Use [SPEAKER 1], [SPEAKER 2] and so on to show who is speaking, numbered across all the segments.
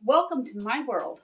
[SPEAKER 1] Welcome to my world.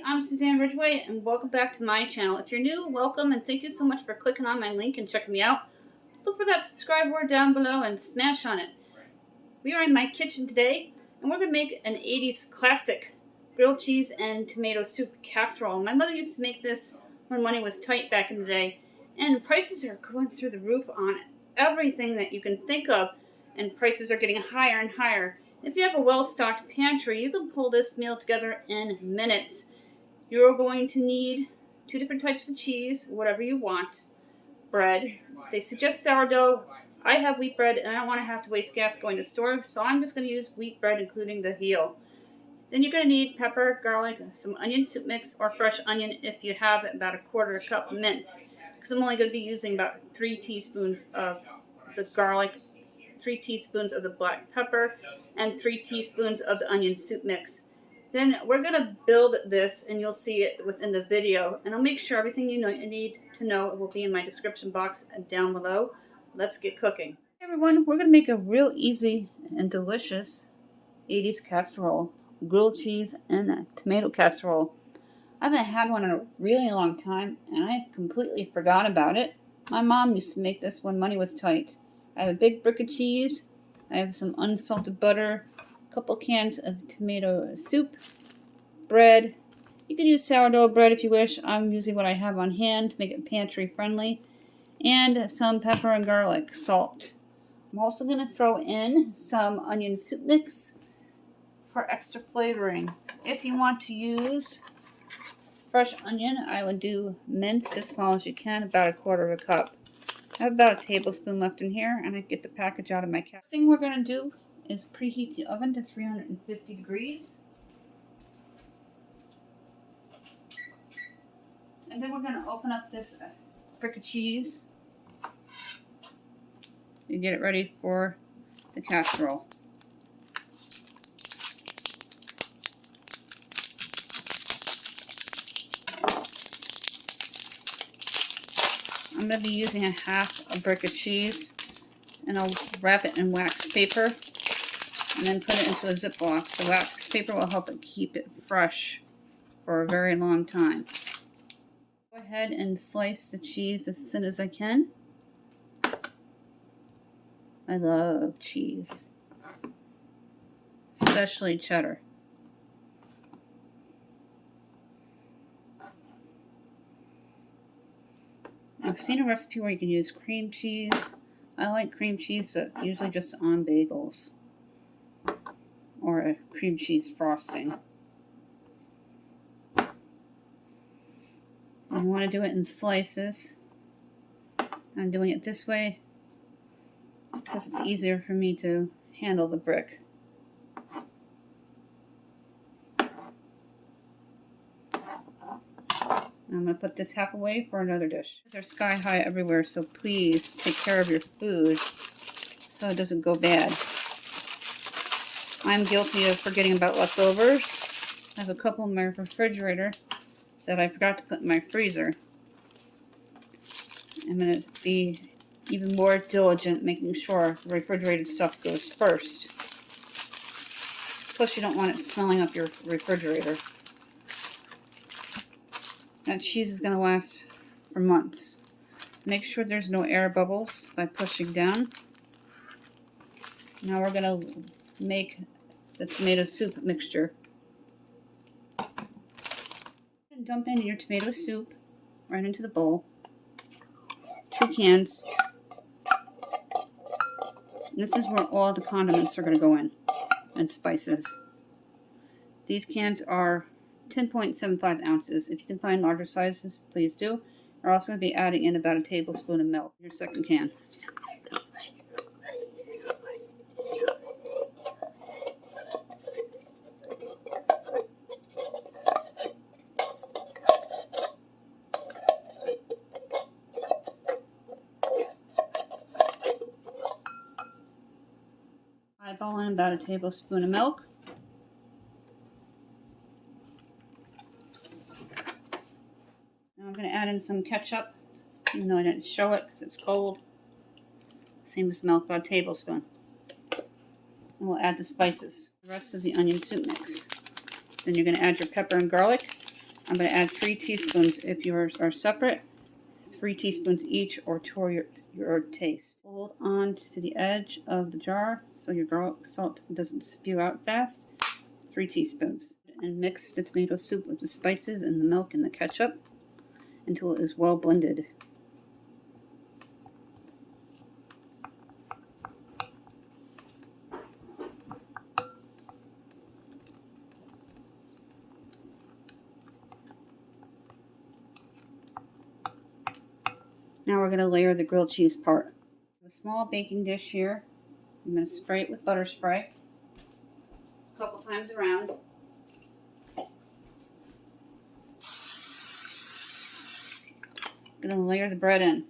[SPEAKER 1] I'm Suzanne Ridgway, and welcome back to my channel. If you're new, welcome, and thank you so much for clicking on my link and checking me out. Look for that subscribe word down below and smash on it. We are in my kitchen today, and we're going to make an 80s classic grilled cheese and tomato soup casserole. My mother used to make this when money was tight back in the day, and prices are going through the roof on everything that you can think of, and prices are getting higher and higher. If you have a well-stocked pantry, you can pull this meal together in minutes. You're going to need 2 different types of cheese, whatever you want. Bread. They suggest sourdough. I have wheat bread, and I don't want to have to waste gas going to the store, so I'm just going to use wheat bread, including the heel. Then you're going to need pepper, garlic, some onion soup mix, or fresh onion if you have about 1/4 cup mince. Because I'm only going to be using about 3 teaspoons of the garlic, 3 teaspoons of the black pepper, and 3 teaspoons of the onion soup mix. Then we're going to build this, and you'll see it within the video. And I'll make sure everything you need to know will be in my description box down below. Let's get cooking. Hey everyone, we're going to make a real easy and delicious 80s casserole. Grilled cheese and a tomato casserole. I haven't had one in a really long time, and I completely forgot about it. My mom used to make this when money was tight. I have a big brick of cheese. I have some unsalted butter. Couple cans of tomato soup, bread. You can use sourdough bread if you wish. I'm using what I have on hand to make it pantry friendly, and some pepper and garlic, salt. I'm also going to throw in some onion soup mix for extra flavoring. If you want to use fresh onion, I would do minced as small as you can, about 1/4 cup. I have about a tablespoon left in here, and I get the package out of my cabinet. First thing we're going to do is preheat the oven to 350 degrees. And then we're going to open up this brick of cheese and get it ready for the casserole. I'm going to be using 1/2 brick of cheese, and I'll wrap it in wax paper and then put it into a Ziploc. The wax paper will help it keep it fresh for a very long time. Go ahead and slice the cheese as thin as I can. I love cheese, especially cheddar. I've seen a recipe where you can use cream cheese. I like cream cheese, but usually just on bagels or a cream cheese frosting. You want to do it in slices. I'm doing it this way because it's easier for me to handle the brick. I'm going to put this half away for another dish. These are sky high everywhere, so please take care of your food so it doesn't go bad. I'm guilty of forgetting about leftovers. I have a couple in my refrigerator that I forgot to put in my freezer. I'm going to be even more diligent making sure the refrigerated stuff goes first. Plus you don't want it smelling up your refrigerator. That cheese is going to last for months. Make sure there's no air bubbles by pushing down. Now we're going to make the tomato soup mixture. Dump in your tomato soup right into the bowl. 2 cans. And this is where all the condiments are going to go in, and spices. These cans are 10.75 ounces. If you can find larger sizes, please do. We're also going to be adding in about a tablespoon of milk. Your second can. Eyeball in about a tablespoon of milk. Now I'm going to add in some ketchup, even though I didn't show it because it's cold. Same as milk, about a tablespoon. And we'll add the spices, the rest of the onion soup mix. Then you're going to add your pepper and garlic. I'm going to add 3 teaspoons if yours are separate. 3 teaspoons each, or to your taste. Hold on to the edge of the jar so your garlic salt doesn't spew out fast. 3 teaspoons. And mix the tomato soup with the spices and the milk and the ketchup until it is well blended. Now we're going to layer the grilled cheese part. A small baking dish here. I'm going to spray it with butter spray a couple times around. I'm going to layer the bread in.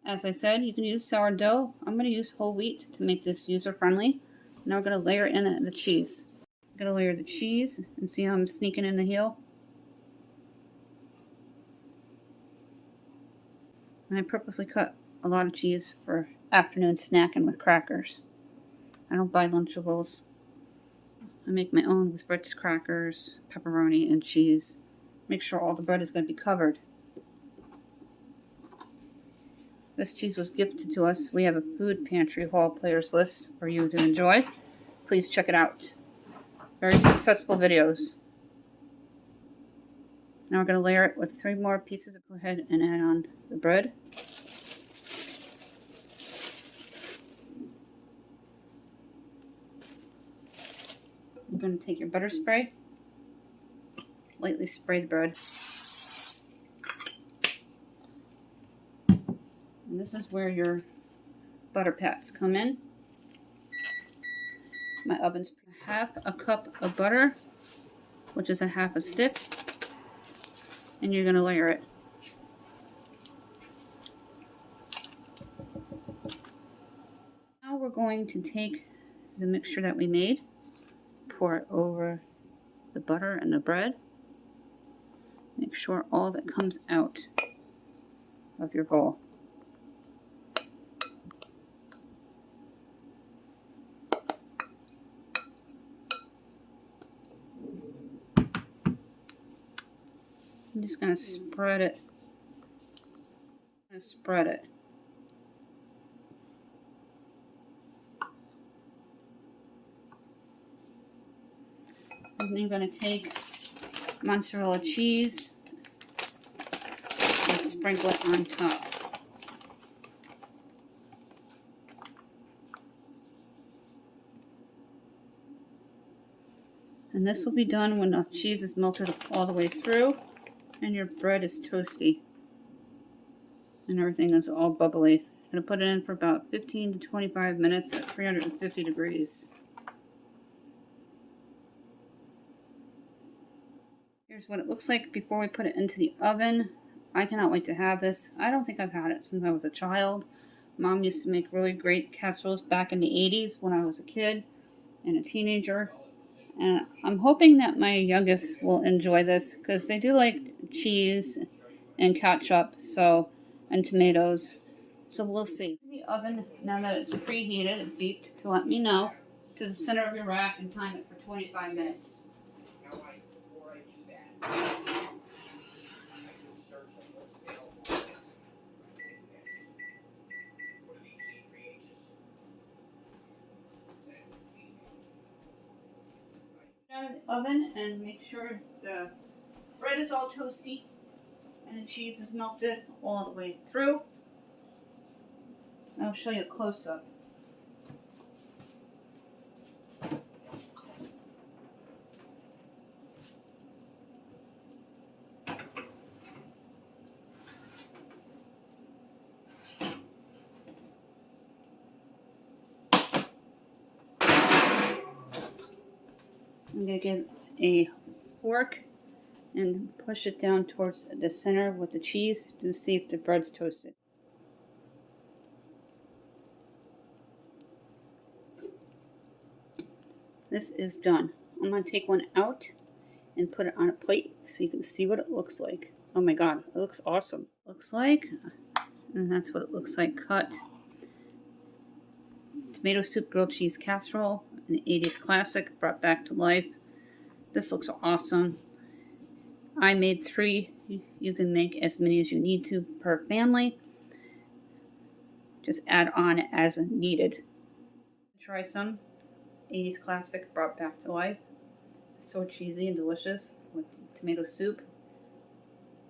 [SPEAKER 1] As I said, you can use sourdough. I'm going to use whole wheat to make this user friendly. Now we're going to layer in the cheese. I'm going to layer the cheese and see how I'm sneaking in the heel. And I purposely cut a lot of cheese for afternoon snacking with crackers. I don't buy Lunchables. I make my own with Ritz crackers, pepperoni, and cheese. Make sure all the bread is going to be covered. This cheese was gifted to us. We have a food pantry haul players list for you to enjoy. Please check it out. Very successful videos. Now we're going to layer it with 3 more pieces. Go ahead and add on the bread. You're going to take your butter spray. Lightly spray the bread. And this is where your butter pats come in. My oven's half a cup of butter, which is a half a stick. And you're going to layer it. Now we're going to take the mixture that we made, pour it over the butter and the bread. Make sure all that comes out of your bowl. I'm just going to spread it. And then you're going to take mozzarella cheese and sprinkle it on top. And this will be done when the cheese is melted all the way through and your bread is toasty and everything is all bubbly. I'm going to put it in for about 15 to 25 minutes at 350 degrees. Here's what it looks like before we put it into the oven. I cannot wait to have this. I don't think I've had it since I was a child. Mom used to make really great casseroles back in the 80s when I was a kid and a teenager. And I'm hoping that my youngest will enjoy this because they do like cheese and ketchup, and tomatoes. So we'll see. The oven, now that it's preheated, it beeped to let me know, to the center of your rack and time it for 25 minutes. Out of the oven and make sure the bread is all toasty and the cheese is melted all the way through. I'll show you a close-up. I'm going to get a fork and push it down towards the center with the cheese to see if the bread's toasted. This is done. I'm going to take one out and put it on a plate so you can see what it looks like. Oh my god, it looks awesome. Looks like, and that's what it looks like cut. Tomato soup grilled cheese casserole, an 80s classic brought back to life. This looks awesome. I made 3. You can make as many as you need to per family. Just add on as needed. Try some 80s classic brought back to life. So cheesy and delicious with tomato soup.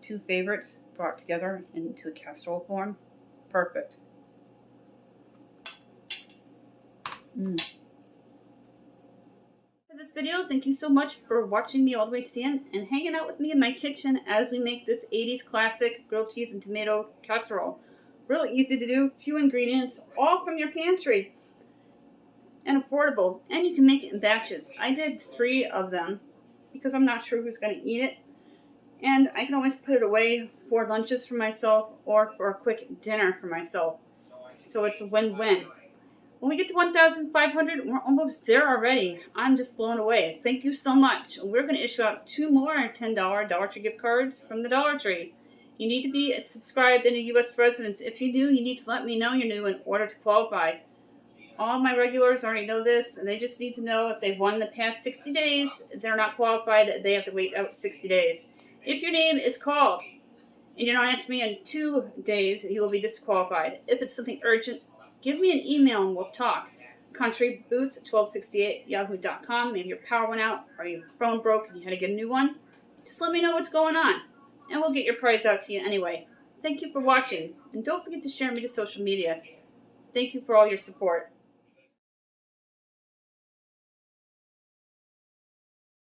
[SPEAKER 1] 2 favorites brought together into a casserole form. Perfect. For this video, thank you so much for watching me all the way to the end and hanging out with me in my kitchen as we make this 80s classic grilled cheese and tomato casserole. Really easy to do, few ingredients, all from your pantry. And affordable, and you can make it in batches. I did 3 of them because I'm not sure who's going to eat it. And I can always put it away for lunches for myself or for a quick dinner for myself. So it's a win-win. When we get to 1,500, we're almost there already. I'm just blown away. Thank you so much. We're going to issue out 2 more $10 Dollar Tree gift cards from the Dollar Tree. You need to be subscribed and a U.S. resident. If you're new, you need to let me know you're new in order to qualify. All my regulars already know this, and they just need to know if they've won the past 60 days, they're not qualified, they have to wait out 60 days. If your name is called and you don't answer me in 2 days, you will be disqualified. If it's something urgent, give me an email and we'll talk. Countryboots1268yahoo.com. Maybe your power went out or your phone broke and you had to get a new one. Just let me know what's going on, and we'll get your prize out to you anyway. Thank you for watching, and don't forget to share me to social media. Thank you for all your support.